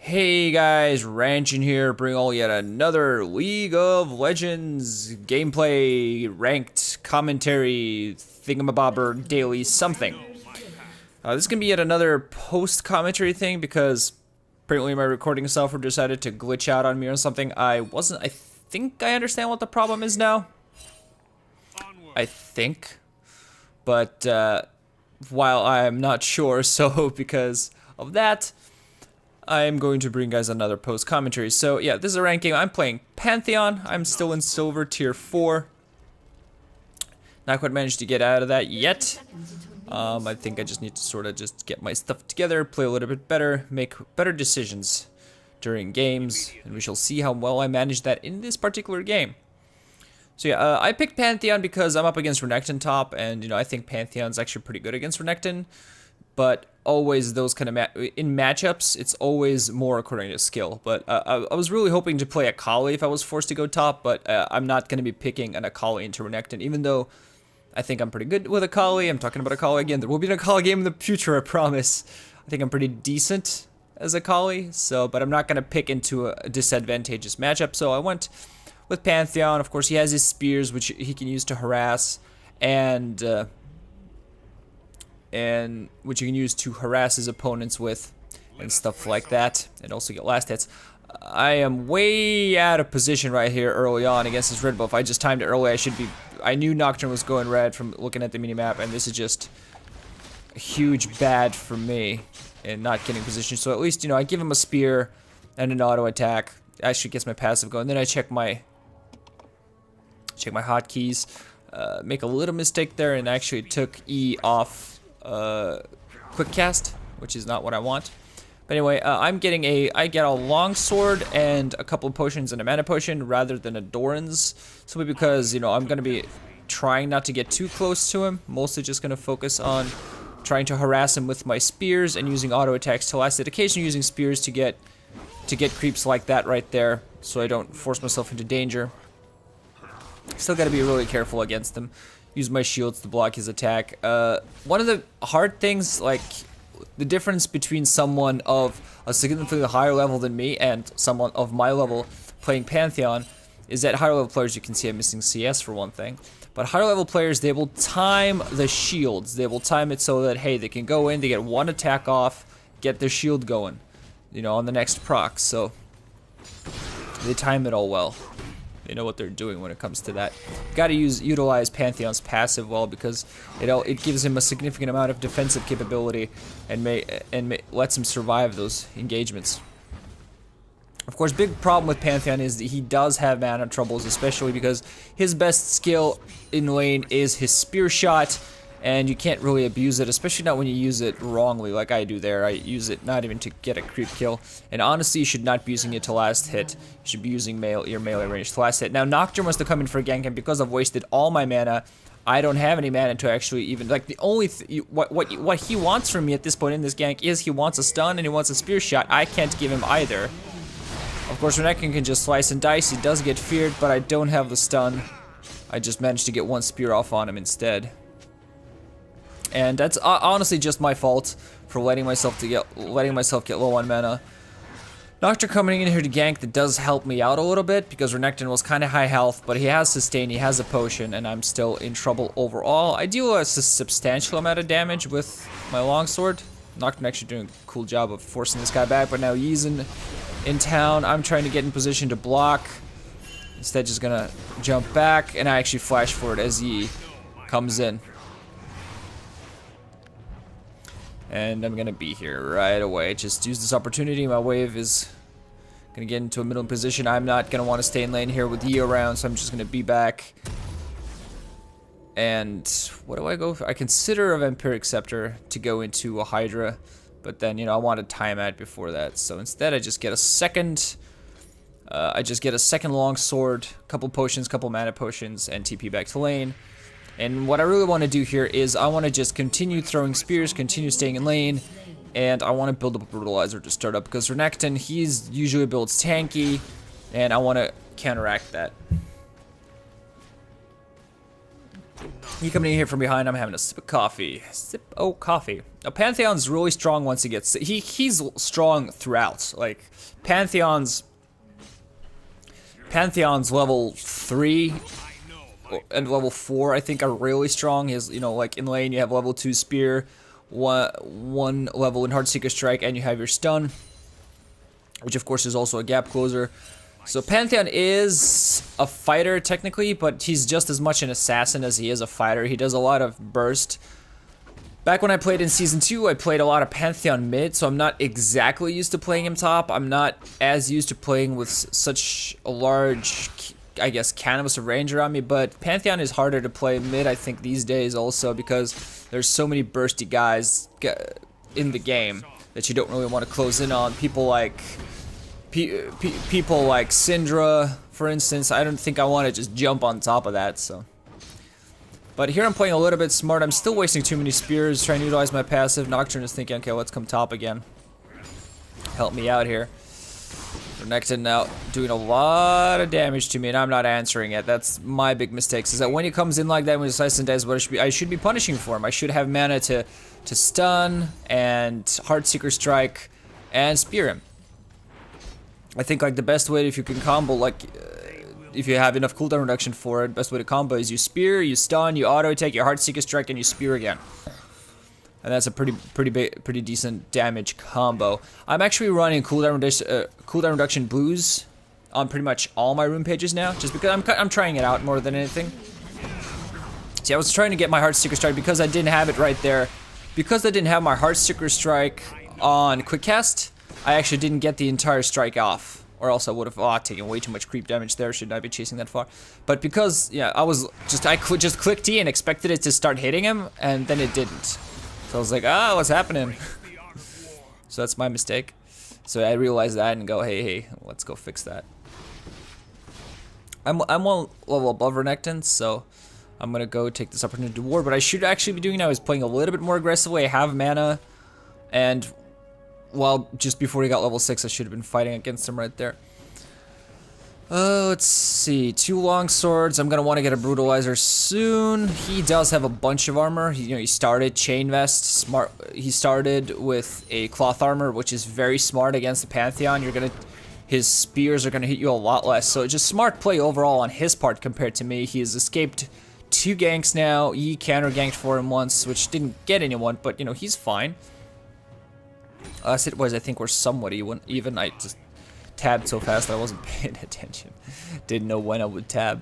Hey guys, Ranshin here, bring all yet another League of Legends gameplay, ranked, commentary, thingamabobber, daily something. This is going to be yet another post-commentary thing because apparently my recording software decided to glitch out on me or something. I think I understand what the problem is now. I think. But while I'm not sure, so because of that, I'm going to bring guys another post commentary. So yeah, this is a ranked game. I'm playing Pantheon. I'm still in silver tier 4. Not quite managed to get out of that yet. I think I just need to sort of just get my stuff together, play a little bit better, make better decisions during games, and we shall see how well I manage that in this particular game. So yeah, I picked Pantheon because I'm up against Renekton top, and I think Pantheon's actually pretty good against Renekton. But always those kind of in matchups, it's always more according to skill. But I was really hoping to play Akali if I was forced to go top, but I'm not going to be picking an Akali into Renekton, even though I think I'm pretty good with Akali. I'm talking about Akali again. There will be an Akali game in the future, I promise. I think I'm pretty decent as Akali, but I'm not going to pick into a disadvantageous matchup. So I went with Pantheon. Of course, he has his spears, which he can use to harass, and which you can use to harass his opponents with and stuff like that, and also get last hits. I am way out of position right here early on against this red buff. If I just timed it early, I knew Nocturne was going red from looking at the minimap, and this is just a huge bad for me in not getting position. So at least, I give him a spear and an auto attack. Actually gets my passive going. Then I check my hotkeys. Make a little mistake there and actually took E off quick cast, which is not what I want. But anyway, I get a long sword and a couple of potions and a mana potion rather than a Doran's, simply because I'm gonna be trying not to get too close to him. Mostly just gonna focus on trying to harass him with my spears and using auto attacks to last it. Occasionally using spears to get creeps like that right there, so I don't force myself into danger. Still gotta be really careful against them. Use my shields to block his attack. One of the hard things, like the difference between someone of a significantly higher level than me and someone of my level playing Pantheon, is that higher level players, you can see I'm missing CS for one thing, but higher level players, they will time the shields. They will time it so that, hey, they can go in, they get one attack off, get their shield going, on the next proc. So they time it all well. They know what they're doing when it comes to that. Got to utilize Pantheon's passive well, because it gives him a significant amount of defensive capability and lets him survive those engagements. Of course, big problem with Pantheon is that he does have mana troubles, especially because his best skill in lane is his spear shot, and you can't really abuse it, especially not when you use it wrongly like I do there. I use it not even to get a creep kill, and honestly you should not be using it to last hit. You should be using your melee range to last hit. Now Nocturne wants to come in for a gank, and because I've wasted all my mana, I don't have any mana to actually even, like, the only what he wants from me at this point in this gank is he wants a stun and he wants a spear shot. I can't give him either. Of course, Renekton can just slice and dice. He does get feared, but I don't have the stun. I just managed to get one spear off on him instead. And that's honestly just my fault for letting myself get low on mana. Nocturne coming in here to gank, that does help me out a little bit, because Renekton was kind of high health, but he has sustain, he has a potion, and I'm still in trouble overall. I deal a substantial amount of damage with my longsword. Nocturne actually doing a cool job of forcing this guy back, but now he's in town. I'm trying to get in position to block. Instead, just gonna jump back, and I actually flash forward as he comes in. And I'm gonna be here right away. Just use this opportunity. My wave is gonna get into a middle position. I'm not gonna want to stay in lane here with Yi around, so I'm just gonna be back. And what do I go for? I consider a Vampiric Scepter to go into a Hydra, but then I want a timeout before that. So instead, I just get a second. Long sword, couple potions, couple mana potions, and TP back to lane. And what I really want to do here is I want to just continue throwing spears, continue staying in lane, and I want to build up a Brutalizer to start up, because Renekton, he's usually builds tanky, and I want to counteract that. You coming in here from behind, I'm having a sip of coffee. Coffee. Now, Pantheon's really strong once he gets... He's strong throughout. Like, Pantheon's level 3 and level 4, I think, are really strong. His, you know, like, in lane, you have level 2 spear, one level in Heartseeker Strike, and you have your stun, which, of course, is also a gap closer. So Pantheon is a fighter technically, but he's just as much an assassin as he is a fighter. He does a lot of burst. Back when I played in Season 2, I played a lot of Pantheon mid, so I'm not exactly used to playing him top. I'm not as used to playing with such a large, I guess, canvas of range around me, but Pantheon is harder to play mid, I think, these days also, because there's so many bursty guys in the game that you don't really want to close in on. People like Syndra, for instance. I don't think I want to just jump on top of that, so. But here I'm playing a little bit smart. I'm still wasting too many spears, trying to utilize my passive. Nocturne is thinking, okay, let's come top again. Help me out here. Renekton now doing a lot of damage to me, and I'm not answering it. That's my big mistake, is that when he comes in like that, when he decides to does what I should be punishing for him. I should have mana to stun and Heartseeker Strike and spear him. I think like the best way, if you can combo, like if you have enough cooldown reduction for it, best way to combo is you spear, you stun, you auto attack, your Heartseeker Strike, and you spear again. And that's a pretty decent damage combo. I'm actually running cooldown reduction blues on pretty much all my rune pages now, just because I'm trying it out more than anything. See, I was trying to get my Heartseeker Strike because I didn't have it right there. Because I didn't have my Heartseeker Strike on quick cast, I actually didn't get the entire strike off, or else I would have taken way too much creep damage there. Should I be chasing that far? But because, yeah, I just clicked E and expected it to start hitting him, and then it didn't. So I was like, what's happening? So that's my mistake. So I realized that and go, hey, let's go fix that. I'm one level above Renekton, so I'm gonna go take this opportunity to war. But I should actually be doing now is playing a little bit more aggressively. I have mana, and well, just before he got level 6, I should have been fighting against him right there. Let's see. 2 long swords. I'm gonna want to get a brutalizer soon. He does have a bunch of armor. He started chain vest. Smart. He started with a cloth armor, which is very smart against the Pantheon. His spears are gonna hit you a lot less. So just smart play overall on his part compared to me. He has escaped 2 ganks now. He counter ganked for him once, which didn't get anyone, but he's fine. Last hit was, I think, we're somewhat even. I just tabbed so fast that I wasn't paying attention. Didn't know when I would tab.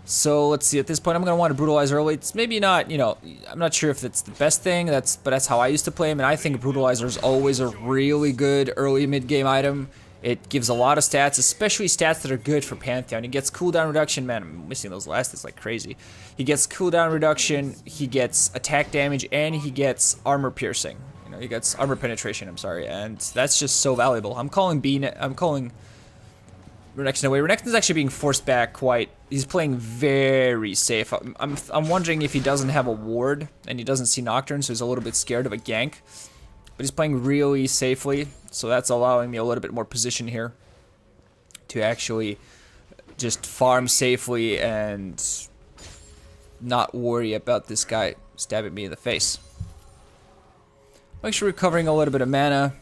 So let's see. At this point, I'm gonna want to brutalize early. It's maybe not, I'm not sure if it's the best thing. But that's how I used to play him, and I think brutalizer is always a really good early mid-game item. It gives a lot of stats, especially stats that are good for Pantheon. He gets cooldown reduction. Man, I'm missing those last hits like crazy. He gets cooldown reduction. He gets attack damage, and he gets armor piercing. He gets armor penetration, I'm sorry, and that's just so valuable. I'm calling Renekton away. Renekton's actually being forced back quite. He's playing very safe. I'm wondering if he doesn't have a ward and he doesn't see Nocturne, so he's a little bit scared of a gank. But he's playing really safely, so that's allowing me a little bit more position here to actually just farm safely and not worry about this guy stabbing me in the face. I'm actually recovering a little bit of mana,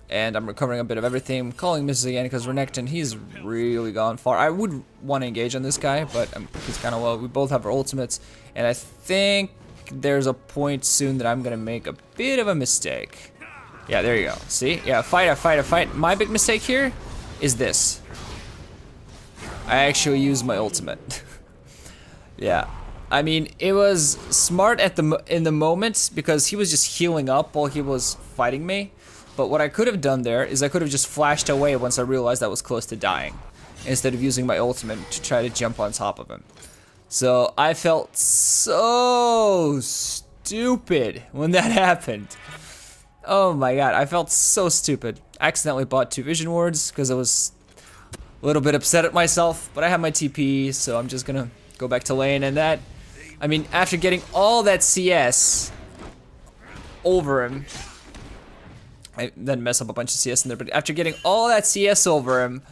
and I'm recovering a bit of everything. I'm calling misses again because Renekton, he's really gone far. I would want to engage on this guy, but he's kind of low. We both have our ultimates, and I think there's a point soon that I'm going to make a bit of a mistake. Yeah, there you go. See? Yeah, fight. My big mistake here is this. I actually used my ultimate. Yeah. I mean, it was smart in the moment because he was just healing up while he was fighting me. But what I could have done there is I could have just flashed away once I realized I was close to dying, instead of using my ultimate to try to jump on top of him. So I felt so stupid when that happened. Oh my god, I felt so stupid. I accidentally bought 2 vision wards because I was a little bit upset at myself, but I have my TP, so I'm just gonna go back to lane, and that, I mean, after getting all that CS over him, I then mess up a bunch of CS in there, but after getting all that CS over him,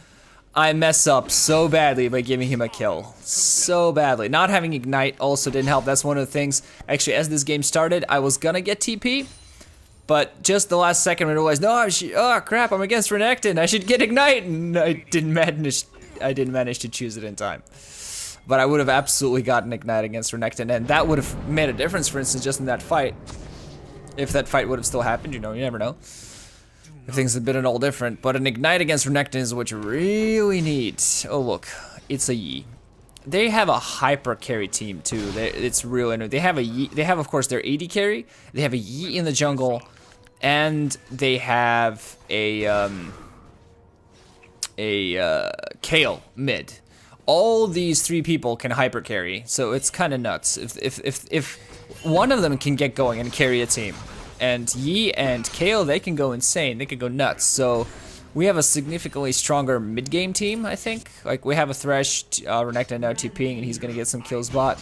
I mess up so badly by giving him a kill. So badly. Not having Ignite also didn't help. That's one of the things. Actually, as this game started, I was gonna get TP. But just the last second I realized, no, oh crap, I'm against Renekton. I should get Ignite, and I didn't manage to choose it in time. But I would have absolutely gotten Ignite against Renekton, and that would have made a difference, for instance, just in that fight. If that fight would have still happened, you know, you never know. If things had been all different. But an Ignite against Renekton is what you really need. Oh look, it's a Yi. They have a hyper carry team too. It's real. They have a Yi. They have, of course, their AD carry. They have a Yi in the jungle. And they have a Kayle mid. All these three people can hyper carry, so it's kind of nuts. If one of them can get going and carry a team, and Yi and Kayle, they can go insane. They can go nuts. So we have a significantly stronger mid game team, I think. Like we have a Thresh, Renekton now TPing, and he's gonna get some kills bot.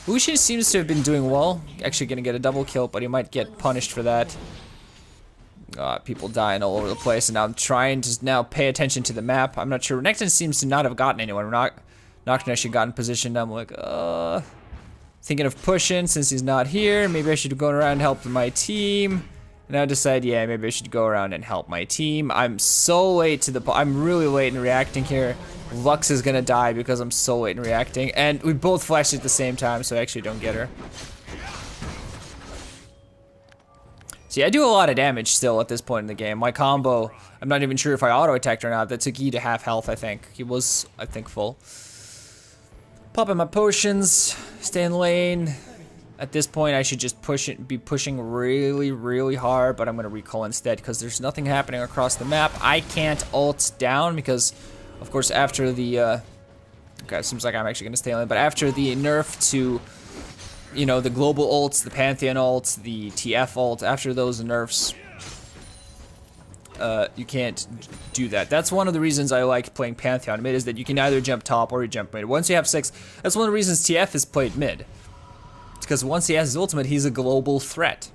Lucian seems to have been doing well. Actually gonna get a double kill, but he might get punished for that. People dying all over the place, and now I'm trying to now pay attention to the map. I'm not sure. Renekton seems to not have gotten anyone. Nocturne actually got in position. I'm like, thinking of pushing since he's not here. Maybe I should go around and help my team. And I decide, yeah, maybe I should go around and help my team. I'm so late to the. I'm really late in reacting here. Lux is gonna die because I'm so late in reacting, and we both flashed at the same time, so I actually don't get her. See, I do a lot of damage still at this point in the game. My combo, I'm not even sure if I auto-attacked or not. That took E to half health, I think. He was, I think, full. Popping my potions, stay in lane. At this point, I should just be pushing really, really hard, but I'm going to recall instead because there's nothing happening across the map. I can't ult down because, of course, after the... okay, it seems like I'm actually going to stay in lane, but after the nerf to... You know, the global ults, the Pantheon ults, the TF ult, after those nerfs, you can't do that. That's one of the reasons I like playing Pantheon mid, is that you can either jump top or you jump mid. Once you have 6, that's one of the reasons TF is played mid. It's because once he has his ultimate, he's a global threat.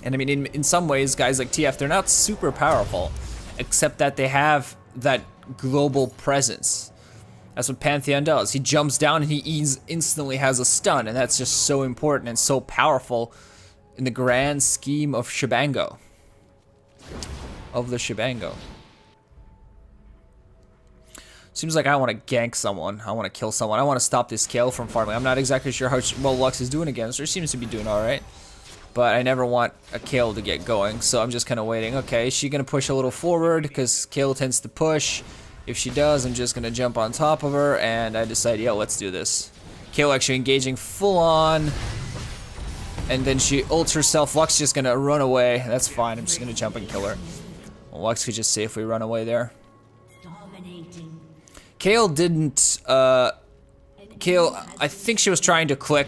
And I mean, in some ways, guys like TF, they're not super powerful, except that they have that global presence. That's what Pantheon does. He jumps down and he instantly has a stun, and that's just so important and so powerful in the grand scheme of Shebango. Of the Shebango. Seems like I want to gank someone. I want to kill someone. I want to stop this Kayle from farming. I'm not exactly sure how well Lux is doing against her. Seems to be doing alright. But I never want a Kayle to get going, so I'm just kind of waiting. Okay, is she going to push a little forward? Because Kayle tends to push. If she does, I'm just gonna jump on top of her, and I decide, yo, let's do this. Kayle actually engaging full on, and then she ults herself. Lux just gonna run away. That's fine. I'm just gonna jump and kill her. Well, Lux could just safely run away there. Kayle didn't. Kayle, I think she was trying to click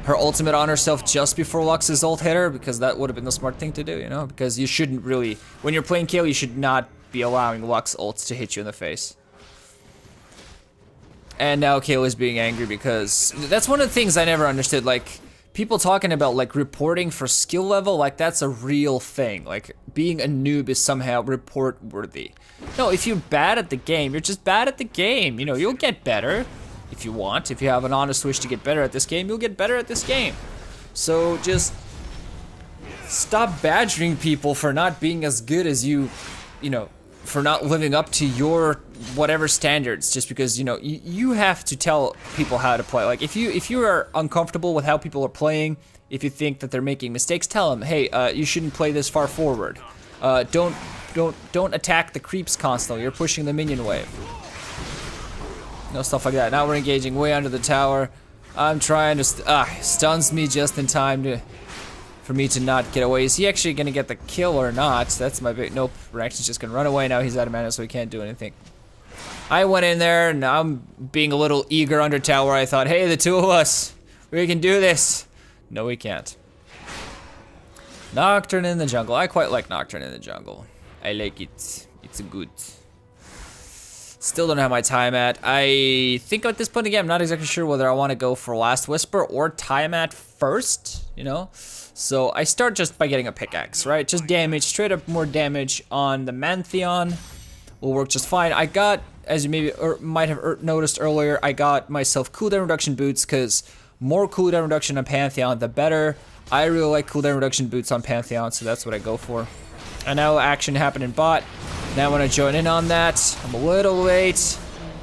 her ultimate on herself just before Lux's ult hit her, because that would have been the smart thing to do, you know? Because you shouldn't really, when you're playing Kayle, you should not be allowing Lux ults to hit you in the face. And now Kayle is being angry because that's one of the things I never understood. Like, people talking about like reporting for skill level, like that's a real thing. Like, being a noob is somehow report worthy. No, if you're bad at the game, you're just bad at the game. You know, you'll get better if you want. If you have an honest wish to get better at this game, you'll get better at this game. So just stop badgering people for not being as good as you know, for not living up to your whatever standards, just because, you know, you have to tell people how to play. Like, if you are uncomfortable with how people are playing, if you think that they're making mistakes, tell them, hey, you shouldn't play this far forward. Don't attack the creeps constantly. You're pushing the minion wave. No, stuff like that. Now we're engaging way under the tower. I'm trying to stuns me just in time for me to not get away. Is he actually gonna get the kill or not? That's my big... Nope, Ranshin's just gonna run away. Now he's out of mana, so he can't do anything. I went in there, and I'm being a little eager under tower. I thought, hey, the two of us, we can do this. No, we can't. Nocturne in the jungle. I quite like Nocturne in the jungle. I like it. It's good. Still don't have my time at. I think at this point again, I'm not exactly sure whether I want to go for Last Whisper or time at first, you know? So I start just by getting a pickaxe, right? Just damage, straight up more damage on the Mantheon. will work just fine. I got, as you maybe might have noticed earlier, I got myself cooldown reduction boots, because more cooldown reduction on Pantheon, the better. I really like cooldown reduction boots on Pantheon, so that's what I go for. And now action happened in bot. Now I want to join in on that. I'm a little late.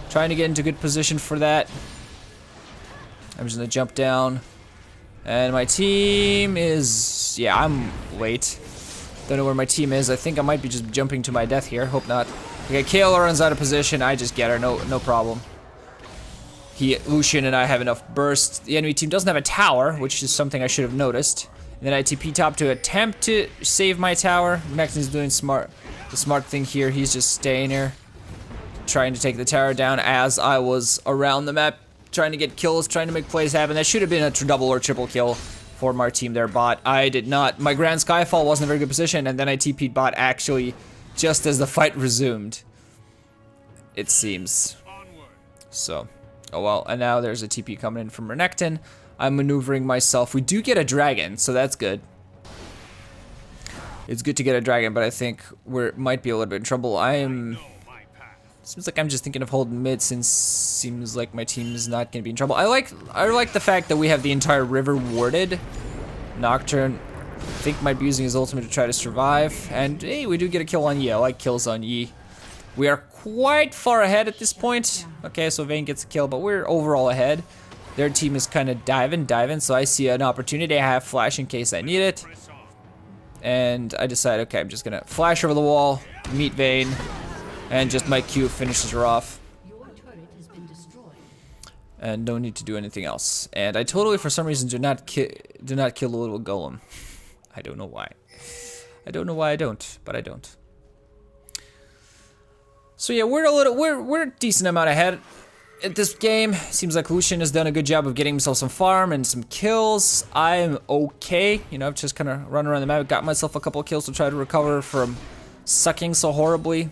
Trying to get into good position for that. I'm just going to jump down. And my team is... yeah, I'm late. Don't know where my team is. I think I might be just jumping to my death here. Hope not. Okay, Kayla runs out of position. I just get her. No problem. Lucian and I have enough burst. The enemy team doesn't have a tower, which is something I should have noticed. And then I TP top to attempt to save my tower. Renekton's doing the smart thing here. He's just staying here, trying to take the tower down as I was around the map, trying to get kills, trying to make plays happen. That should have been a double or triple kill for my team there, bot. I did not. My Grand Skyfall wasn't in a very good position, and then I TP'd bot actually just as the fight resumed, it seems. So, oh well. And now there's a TP coming in from Renekton. I'm maneuvering myself. We do get a dragon, so that's good. It's good to get a dragon, but I think we might be a little bit in trouble. Seems like I'm just thinking of holding mid, since seems like my team is not going to be in trouble. I like the fact that we have the entire river warded. Nocturne, I think, might be using his ultimate to try to survive. And hey, we do get a kill on Yi. I like kills on Yi. We are quite far ahead at this point. Okay, so Vayne gets a kill, but we're overall ahead. Their team is kind of diving, so I see an opportunity. I have flash in case I need it. And I decide, okay, I'm just going to flash over the wall, meet Vayne, and just my Q finishes her off. And no need to do anything else. And I totally, for some reason, do not kill the little golem. I don't know why. I don't know why I don't, but I don't. So yeah, we're a decent amount ahead at this game. Seems like Lucian has done a good job of getting himself some farm and some kills. I'm okay. You know, I've just kind of run around the map, got myself a couple of kills to try to recover from sucking so horribly.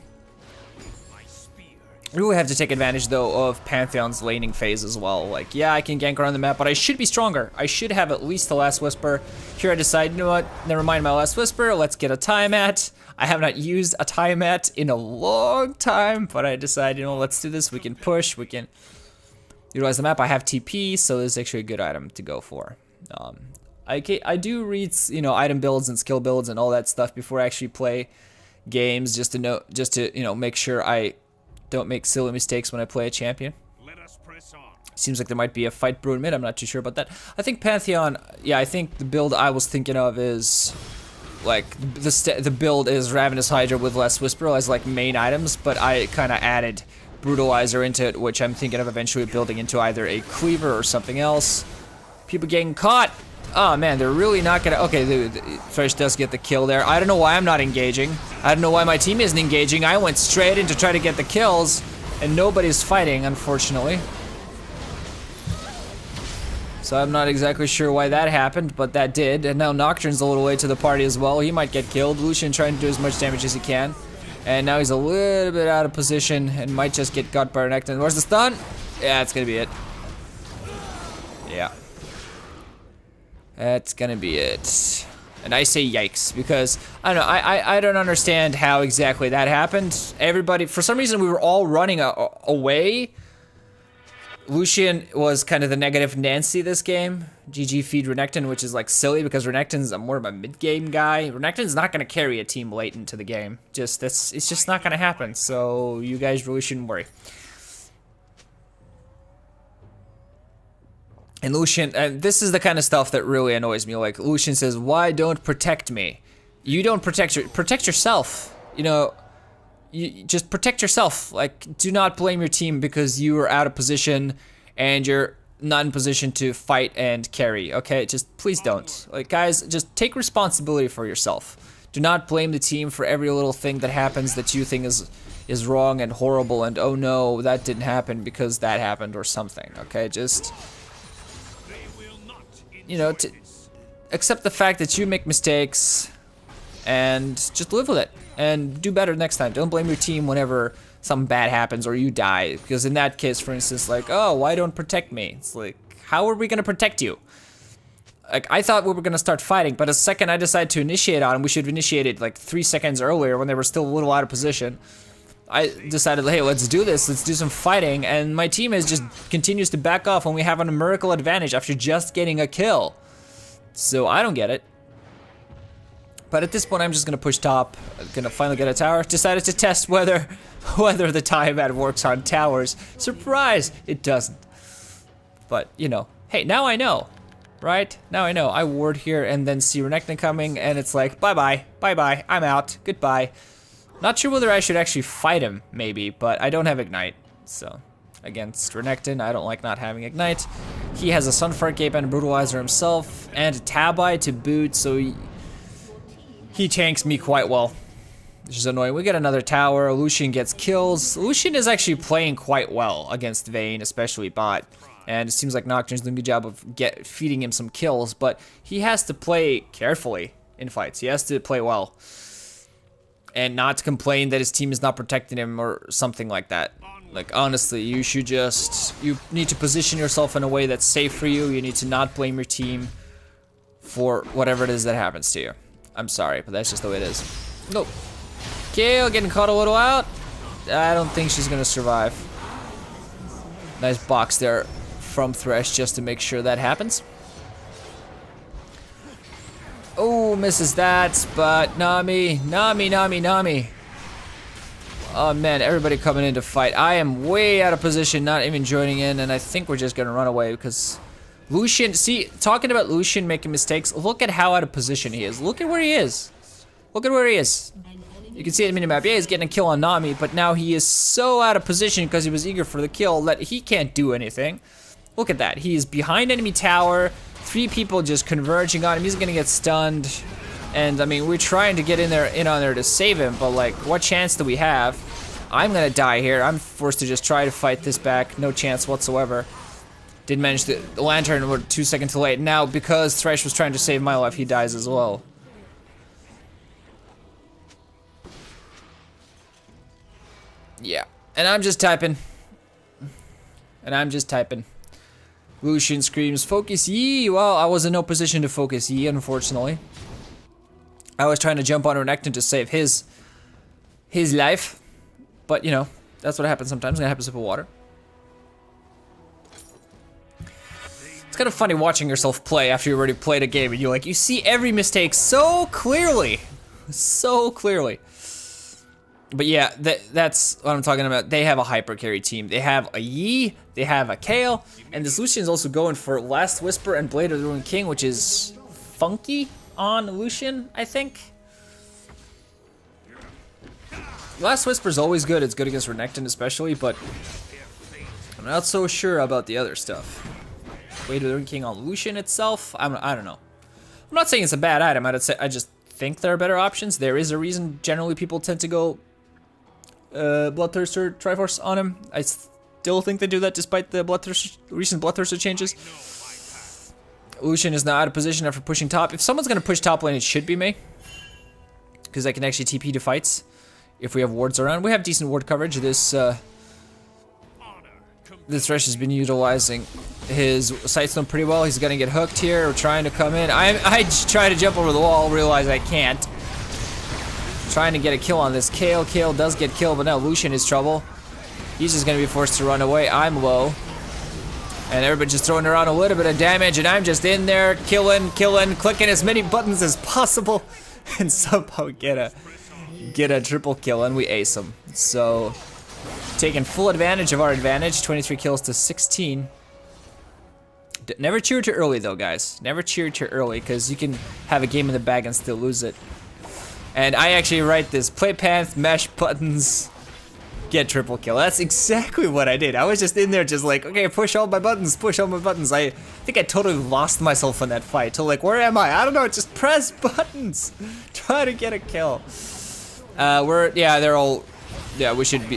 I really have to take advantage, though, of Pantheon's laning phase as well. Like, yeah, I can gank around the map, but I should be stronger. I should have at least the Last Whisper. Here I decide, you know what, never mind my Last Whisper, let's get a Tiamat. I have not used a Tiamat in a long time, but I decide, you know, let's do this. We can push, we can utilize the map. I have TP, so this is actually a good item to go for. I do read, you know, item builds and skill builds and all that stuff before I actually play games, just to you know, make sure I don't make silly mistakes when I play a champion. Let us press on. Seems like there might be a fight brewing mid. I'm not too sure about that. I think Pantheon, yeah, I think the build I was thinking of is like the build is Ravenous Hydra with Last Whisper as like main items, but I kind of added Brutalizer into it, which I'm thinking of eventually building into either a Cleaver or something else. People getting caught. Oh man, they're really not gonna. Okay, the Thresh does get the kill there. I don't know why I'm not engaging. I don't know why my team isn't engaging. I went straight in to try to get the kills, and nobody's fighting, unfortunately. So I'm not exactly sure why that happened, but that did. And now Nocturne's a little late to the party as well. He might get killed. Lucian trying to do as much damage as he can. And now he's a little bit out of position and might just get got by Renekton. Where's the stun? Yeah, it's gonna be it. Yeah. That's gonna be it. And I say yikes, because I don't know, I don't understand how exactly that happened. Everybody, for some reason, we were all running away. Lucian was kind of the negative Nancy this game. GG feed Renekton, which is like silly because Renekton's more of a mid-game guy. Renekton's not gonna carry a team late into the game. It's just not gonna happen. So you guys really shouldn't worry. And Lucian, and this is the kind of stuff that really annoys me. Like, Lucian says, why don't protect me? You don't protect yourself. You know, you just protect yourself. Like, do not blame your team because you are out of position and you're not in position to fight and carry, okay? Just, please don't. Like, guys, just take responsibility for yourself. Do not blame the team for every little thing that happens that you think is wrong and horrible and, oh no, that didn't happen because that happened or something, okay? Just, you know, to accept the fact that you make mistakes and just live with it and do better next time. Don't blame your team whenever something bad happens or you die, because in that case, for instance, like, oh, why don't protect me? It's like, how are we gonna protect you? Like, I thought we were gonna start fighting, but the second I decided to initiate on them, we should have initiated like 3 seconds earlier when they were still a little out of position. I decided, hey, let's do this. Let's do some fighting. And my team is just continues to back off when we have a numerical advantage after just getting a kill. So I don't get it. But at this point, I'm just gonna push top. I'm gonna finally get a tower. Decided to test whether the tie bat works on towers. Surprise, it doesn't. But you know, hey, now I know, right? Now I know. I ward here and then see Renekton coming, and it's like, bye bye, bye bye. I'm out. Goodbye. Not sure whether I should actually fight him, maybe, but I don't have Ignite. So against Renekton, I don't like not having Ignite. He has a Sunfire Cape and a Brutalizer himself, and a Tabi to boot, so he tanks me quite well, which is annoying. We get another tower. Lucian gets kills. Lucian is actually playing quite well against Vayne, especially bot. And it seems like Nocturne's doing a good job of feeding him some kills, but he has to play carefully in fights. He has to play well. And not complain that his team is not protecting him or something like that. Like, honestly, you need to position yourself in a way that's safe for you. You need to not blame your team for whatever it is that happens to you. I'm sorry, but that's just the way it is. Nope. Kayle getting caught a little out. I don't think she's gonna survive. Nice box there from Thresh just to make sure that happens. Oh, misses that, but Nami. Oh man, everybody coming in to fight. I am way out of position, not even joining in, and I think we're just gonna run away because Lucian, see, talking about Lucian making mistakes, look at how out of position he is. Look at where he is. Look at where he is. You can see it in the minimap. Yeah, he's getting a kill on Nami, but now he is so out of position because he was eager for the kill that he can't do anything. Look at that. He is behind enemy tower. 3 people just converging on him. He's gonna get stunned. And I mean, we're trying to get in on there to save him, but like, what chance do we have? I'm gonna die here. I'm forced to just try to fight this back. No chance whatsoever. Didn't manage the lantern, we're 2 seconds too late. Now, because Thresh was trying to save my life, he dies as well. Yeah, and I'm just typing. Lucian screams, focus Yi! Well, I was in no position to focus Yi, unfortunately. I was trying to jump on Renekton to save his life. But, you know, that's what happens sometimes. I'm gonna have a sip of water. It's kind of funny watching yourself play after you already played a game and you see every mistake so clearly. So clearly. But yeah, that's what I'm talking about. They have a hyper carry team. They have a Yi, they have a Kayle, and this Lucian is also going for Last Whisper and Blade of the Ruined King, which is funky on Lucian, I think. Last Whisper is always good. It's good against Renekton especially, but I'm not so sure about the other stuff. Blade of the Ruined King on Lucian itself, I don't know. I'm not saying it's a bad item. I just think there are better options. There is a reason generally people tend to go Bloodthirster Triforce on him. I still think they do that despite the recent Bloodthirster changes. Lucian is now out of position after pushing top. If someone's gonna push top lane, it should be me, because I can actually TP to fights if we have wards around. We have decent ward coverage. This Thresh has been utilizing his Sightstone pretty well. He's gonna get hooked here. We're trying to come in. I try to jump over the wall, realize I can't. Trying to get a kill on this. Kayle does get killed, but now Lucian is trouble. He's just gonna be forced to run away. I'm low. And everybody's just throwing around a little bit of damage, and I'm just in there killing, clicking as many buttons as possible, and somehow get a triple kill, and we ace him. So, taking full advantage of our advantage, 23 kills to 16. Never cheer too early though, guys. Never cheer too early, because you can have a game in the bag and still lose it. And I actually write this, play Panth, mash buttons, get triple kill. That's exactly what I did. I was just in there just like, okay, push all my buttons, push all my buttons. I think I totally lost myself in that fight. So like, where am I? I don't know, just press buttons. Try to get a kill. We should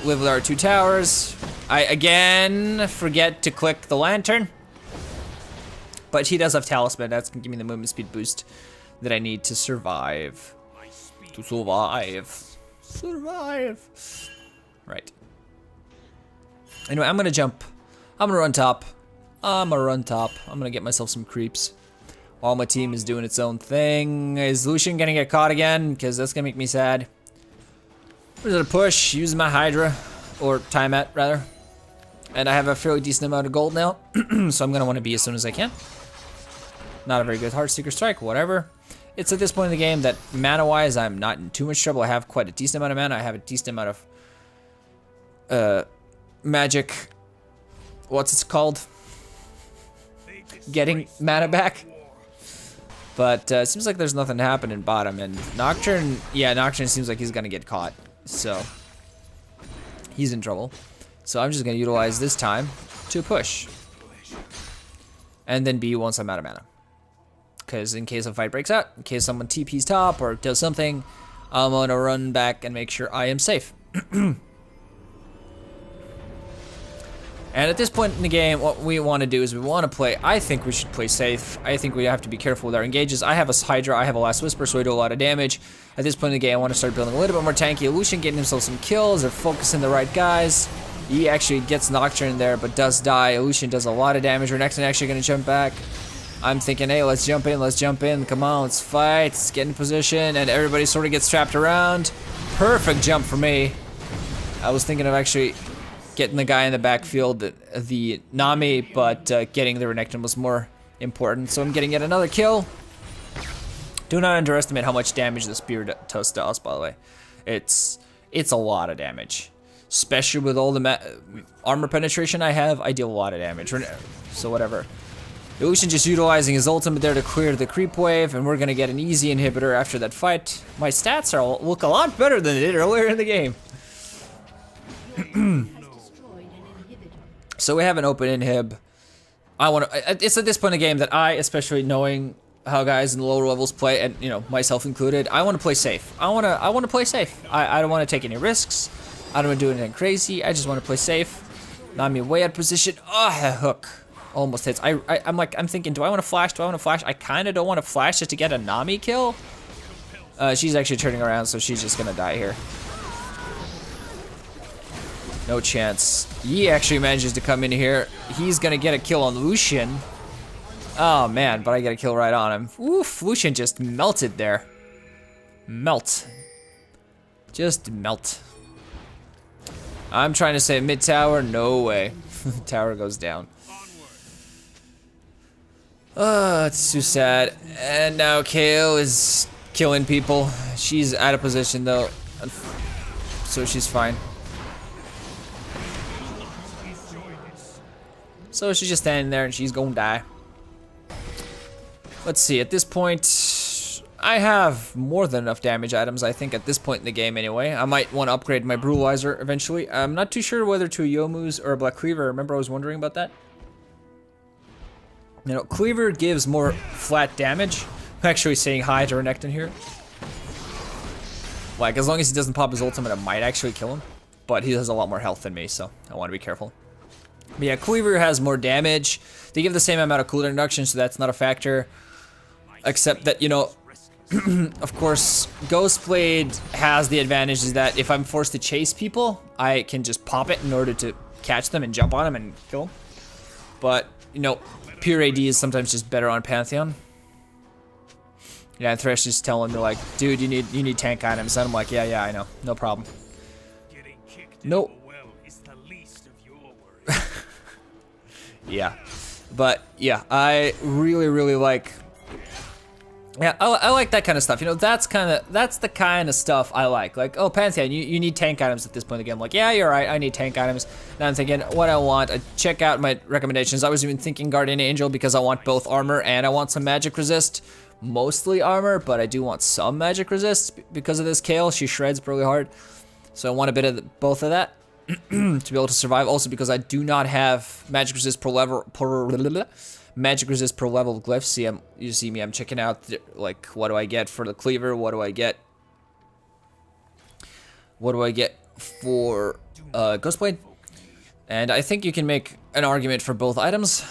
live with our 2 towers. I again forget to click the lantern. But he does have talisman, that's gonna give me the movement speed boost that I need to survive. Survive. Right. Anyway, I'm gonna jump. I'm gonna run top. I'm gonna get myself some creeps while my team is doing its own thing. Is Lucian gonna get caught again? Because that's gonna make me sad. We're gonna push, use my Hydra, or Tiamat rather. And I have a fairly decent amount of gold now, so I'm gonna want to be as soon as I can. Not a very good Heartseeker Strike, whatever. It's at this point in the game that mana-wise, I'm not in too much trouble. I have quite a decent amount of mana. I have a decent amount of magic. What's it called? Getting mana back. But it seems like there's nothing happening bottom. And Nocturne, yeah, Nocturne seems like he's gonna get caught. So he's in trouble. So I'm just gonna utilize this time to push. And then B once I'm out of mana. Because in case a fight breaks out, in case someone TP's top or does something, I'm gonna run back and make sure I am safe. And at this point in the game, what we want to do is we want to play, I think we should play safe. I think we have to be careful with our engages. I have a Hydra, I have a Last Whisper, so I do a lot of damage. At this point in the game, I want to start building a little bit more tanky. Lucian getting himself some kills, they're focusing the right guys. He actually gets Nocturne there, but does die. Lucian does a lot of damage. Renekton actually going to jump back. I'm thinking, hey, let's jump in, come on, let's fight, let's get in position, and everybody sort of gets trapped around. Perfect jump for me. I was thinking of actually getting the guy in the backfield, the Nami, but getting the Renekton was more important. So I'm getting yet another kill. Do not underestimate how much damage the spear does to us, by the way. It's a lot of damage. Especially with all the armor penetration I have, I deal a lot of damage. So whatever. Lucian just utilizing his ultimate there to clear the creep wave, and we're gonna get an easy inhibitor after that fight. My stats look a lot better than they did earlier in the game. So we have an open inhib. It's at this point in the game that I, especially knowing how guys in the lower levels play, and you know myself included, I want to play safe. I want to play safe. I don't want to take any risks. I don't want to do anything crazy. I just want to play safe. Nami way out of position. Oh, hook. Almost hits. I'm thinking, do I want to flash? I kind of don't want to flash just to get a Nami kill. She's actually turning around, so she's just gonna die here. No chance. He actually manages to come in here. He's gonna get a kill on Lucian. Oh man, but I get a kill right on him. Oof, Lucian just melted there. Melt. Just melt. I'm trying to say mid tower, no way. Tower goes down. Oh, it's too sad. And now KO is killing people. She's out of position though, so she's fine. So she's just standing there and she's gonna die. Let's see, at this point, I have more than enough damage items, I think, at this point in the game anyway. I might want to upgrade my Brutalizer eventually. I'm not too sure whether to a Youmuu's or a Black Cleaver. Remember I was wondering about that? You know, Cleaver gives more flat damage. I'm actually saying hi to Renekton here. Like, as long as he doesn't pop his ultimate, it might actually kill him. But he has a lot more health than me, so I want to be careful. But yeah, Cleaver has more damage. They give the same amount of cooldown reduction, so that's not a factor. Except that, you know, of course, Ghostblade has the advantage is that if I'm forced to chase people, I can just pop it in order to catch them and jump on them and kill them. But, you know, pure AD is sometimes just better on Pantheon. Yeah, and Thresh just telling me like, dude, you need tank items. And I'm like, yeah, I know, no problem. Nope. Yeah, but yeah, I really like. Yeah, I like that kind of stuff. You know, that's the kind of stuff I like. Like, oh, Pantheon, you need tank items at this point in the game. I'm like, yeah, you're right, I need tank items. Now I'm thinking, what I want, check out my recommendations. I was even thinking Guardian Angel because I want both armor and I want some magic resist. Mostly armor, but I do want some magic resist because of this Kale. She shreds really hard. So I want a bit of both of that to be able to survive. Also because I do not have magic resist per level, magic resist per level of glyphs. See, you see me, I'm checking out, like, what do I get for the Cleaver? What do I get? What do I get for Ghostblade? And I think you can make an argument for both items.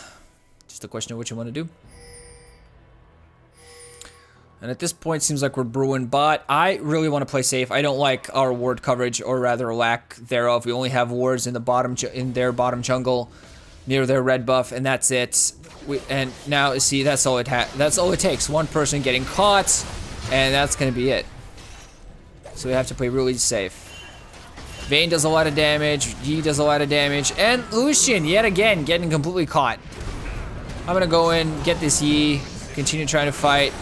Just a question of what you want to do. And at this point, seems like we're brewing bot. I really want to play safe. I don't like our ward coverage, or rather lack thereof. We only have wards in the bottom, in their bottom jungle, near their red buff, and that's it. And now, see, that's all it takes. One person getting caught, and that's gonna be it. So we have to play really safe. Vayne does a lot of damage, Yi does a lot of damage, and Lucian, yet again, getting completely caught. I'm gonna go in, get this Yi, continue trying to fight,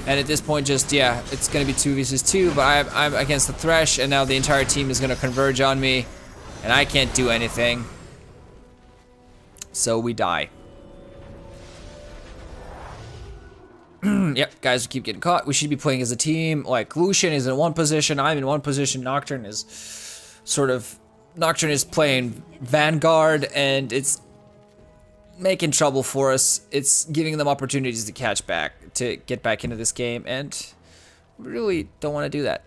and at this point just, yeah, it's gonna be 2 versus 2, but I'm against the Thresh, and now the entire team is gonna converge on me, and I can't do anything. So we die. Yep, guys, we keep getting caught. We should be playing as a team. Like, Lucian is in one position, I'm in one position, Nocturne is playing Vanguard, and it's making trouble for us. It's giving them opportunities to get back into this game, and we really don't want to do that.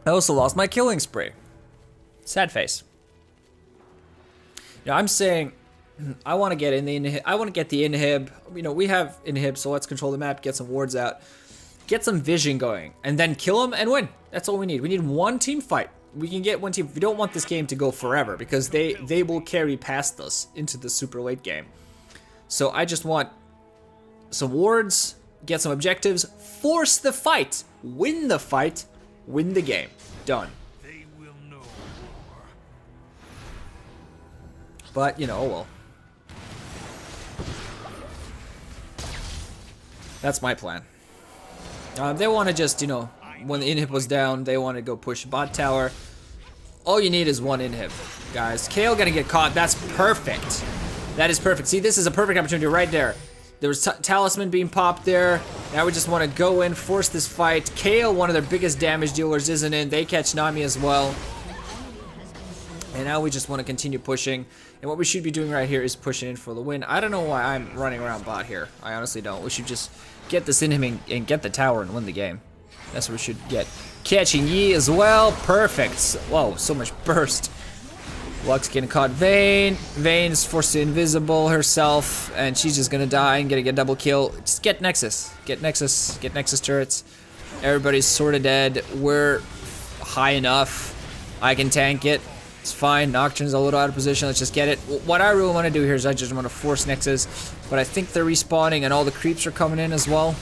I also lost my killing spree. Sad face. I'm saying I want to get in the inhib. I want to get the inhib. You know, we have inhib, so let's control the map, get some wards out, get some vision going, and then kill them and win. That's all we need. We need one team fight. We can get one team. We don't want this game to go forever because they will carry past us into the super late game. So I just want some wards, get some objectives, force the fight, win the fight, win the game. Done. They will know war. But, you know, oh well. That's my plan. They want to just, you know, when the inhib was down, they want to go push bot tower. All you need is one inhib, guys. Kayle gonna get caught. That's perfect. That is perfect. See, this is a perfect opportunity right there. There was Talisman being popped there. Now we just want to go in, force this fight. Kayle, one of their biggest damage dealers, isn't in. They catch Nami as well. And now we just want to continue pushing. And what we should be doing right here is pushing in for the win. I don't know why I'm running around bot here. I honestly don't. We should just get this in him and get the tower and win the game. That's what we should get. Catching Yi as well. Perfect. Whoa, so much burst. Lux getting caught. Vayne. Vayne's forced to invisible herself, and she's just gonna die and gonna get a double kill. Just get Nexus. Get Nexus. Get Nexus turrets. Everybody's sort of dead. We're high enough. I can tank it. It's fine. Nocturne's a little out of position. Let's just get it. What I really want to do here is I just want to force Nexus, but I think they're respawning and all the creeps are coming in as well.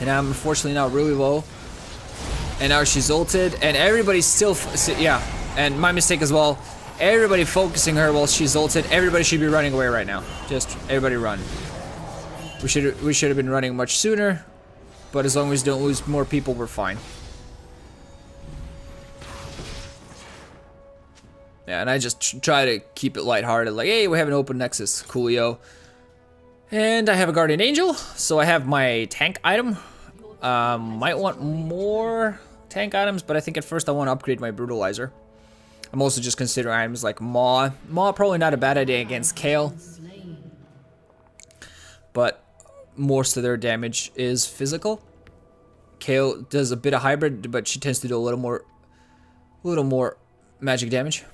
And I'm unfortunately now really low. And now she's ulted, and everybody's still, yeah, and my mistake as well. Everybody focusing her while she's ulted. Everybody should be running away right now. Just everybody run. We should have been running much sooner, but as long as we don't lose more people, we're fine. Yeah, and I just try to keep it lighthearted, like, hey, we have an open Nexus, coolio. And I have a Guardian Angel, so I have my tank item. Might want more tank items, but I think at first I want to upgrade my Brutalizer. I'm also just considering items like Maw. Maw probably not a bad idea against Kayle, but most of their damage is physical. Kayle does a bit of hybrid, but she tends to do a little more magic damage.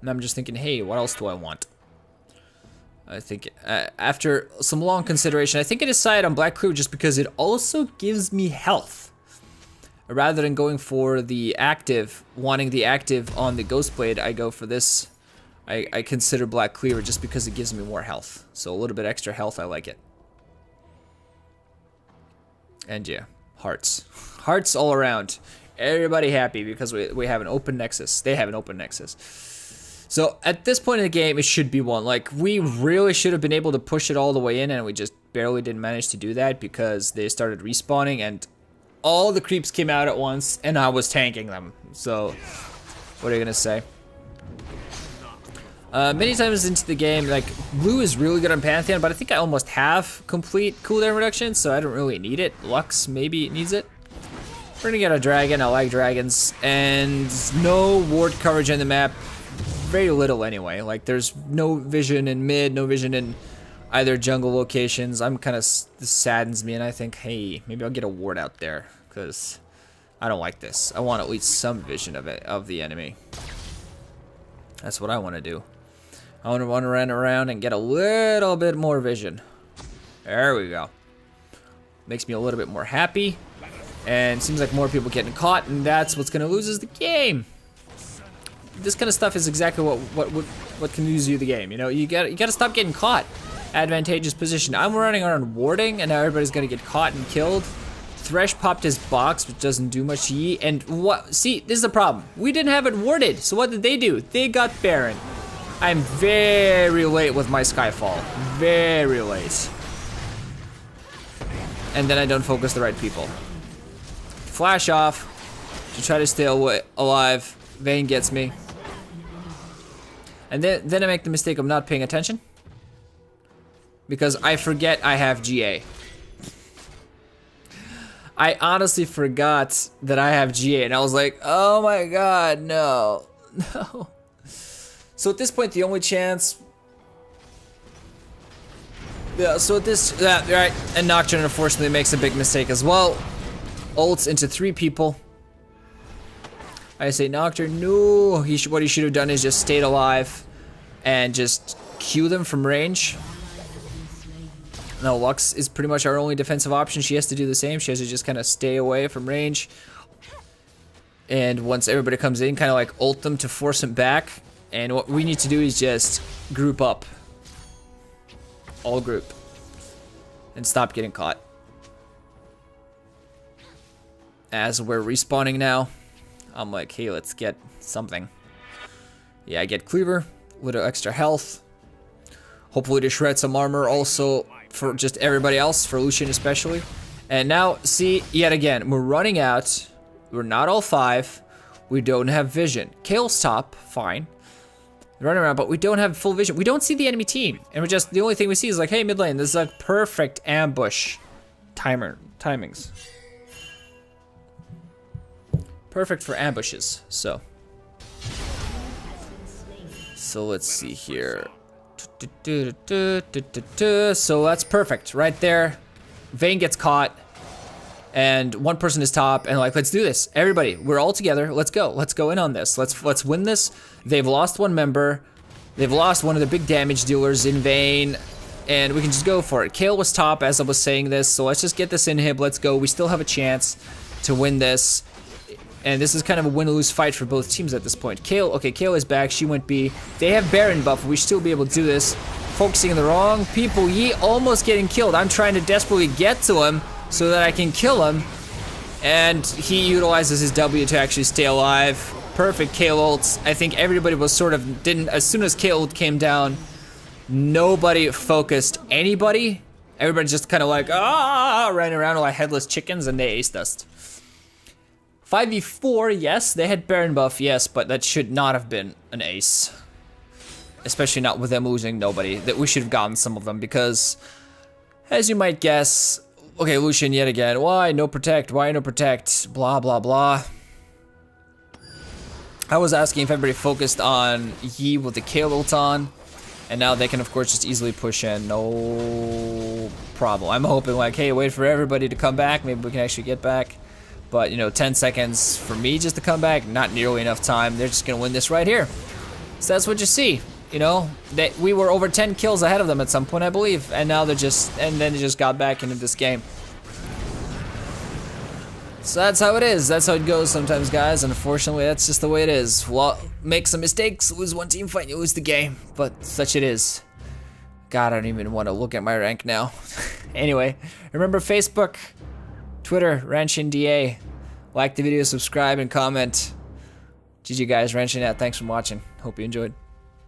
And I'm just thinking, hey, what else do I want? I think after some long consideration, I think I decided on Black Cleaver just because it also gives me health. Rather than going for the active, wanting the active on the Ghost Blade, I go for this. I consider Black Cleaver just because it gives me more health. So a little bit extra health, I like it. And yeah, hearts. Hearts all around. Everybody happy because we have an open Nexus. They have an open Nexus. So at this point in the game, it should be won. Like, we really should have been able to push it all the way in, and we just barely didn't manage to do that because they started respawning and all the creeps came out at once, and I was tanking them. So, what are you gonna say? Many times into the game, like, blue is really good on Pantheon, but I think I almost have complete cooldown reduction, so I don't really need it. Lux maybe needs it. We're gonna get a dragon. I like dragons, and no ward coverage on the map. Very little anyway. Like, there's no vision in mid, no vision in either jungle locations. I'm kind of, this saddens me, and I think, hey, maybe I'll get a ward out there because I don't like this. I want at least some vision of it, of the enemy. That's what I want to do. I want to run around and get a little bit more vision. There we go. Makes me a little bit more happy, and seems like more people getting caught, and that's what's gonna lose us the game. This kind of stuff is exactly what can lose you the game. You know, you gotta stop getting caught. Advantageous position. I'm running around warding, and now everybody's gonna get caught and killed. Thresh popped his box, which doesn't do much to Yi. And what? See, this is the problem. We didn't have it warded. So what did they do? They got Baron. I'm very late with my Skyfall. Very late. And then I don't focus the right people. Flash off to try to stay alive. Vayne gets me. And then I make the mistake of not paying attention. Because I forget I have GA. I honestly forgot that I have GA, and I was like, oh my god, no. No. So at this point, the only chance... Yeah, so at this... right, and Nocturne unfortunately makes a big mistake as well. Ults into 3 people. I say, Nocturne, no. What he should have done is just stayed alive and just Q them from range. No, Lux is pretty much our only defensive option. She has to do the same. She has to just kind of stay away from range. And once everybody comes in, kind of like ult them to force them back. And what we need to do is just group up. All group. And stop getting caught. As we're respawning now, I'm like, hey, let's get something. Yeah, I get Cleaver, a little extra health. Hopefully to shred some armor also for just everybody else, for Lucian especially. And now, see, yet again, we're running out. We're not all 5. We don't have vision. Kale's top, fine. Running around, but we don't have full vision. We don't see the enemy team. And we're just, the only thing we see is like, hey, mid lane, this is a perfect ambush timings. Perfect for ambushes, so let's see here. So that's perfect right there. Vayne gets caught and one person is top and like, let's do this. Everybody, we're all together. Let's go in on this. Let's win this. They've lost one member. They've lost one of the big damage dealers in Vayne, and we can just go for it. Kayle was top as I was saying this, so let's just get this inhib. Let's go. We still have a chance to win this. And this is kind of a win-lose fight for both teams at this point. Kayle is back. She went B. They have Baron buff. We should still be able to do this. Focusing on the wrong people. Yi almost getting killed. I'm trying to desperately get to him so that I can kill him. And he utilizes his W to actually stay alive. Perfect Kayle ults. I think everybody was sort of as soon as Kayle ult came down, nobody focused anybody. Everybody just kind of like, ran around like headless chickens and they aced us. 5v4, yes, they had Baron buff, yes, but that should not have been an ace. Especially not with them losing nobody. That we should have gotten some of them because, as you might guess, okay, Lucian yet again. Why no protect? Why no protect? Blah, blah, blah. I was asking if everybody focused on Yi with the Kayle ult on, and now they can, of course, just easily push in. No problem. I'm hoping, like, hey, wait for everybody to come back. Maybe we can actually get back. But, you know, 10 seconds for me just to come back, not nearly enough time. They're just going to win this right here. So that's what you see. You know, we were over 10 kills ahead of them at some point, I believe. And now they're just, and then they just got back into this game. So that's how it is. That's how it goes sometimes, guys. Unfortunately, that's just the way it is. Well, make some mistakes, lose one team fight, you lose the game. But such it is. God, I don't even want to look at my rank now. Anyway, remember Facebook, Twitter, Ranshin DA. Like the video, subscribe, and comment. GG guys, Ranshin out. Thanks for watching. Hope you enjoyed.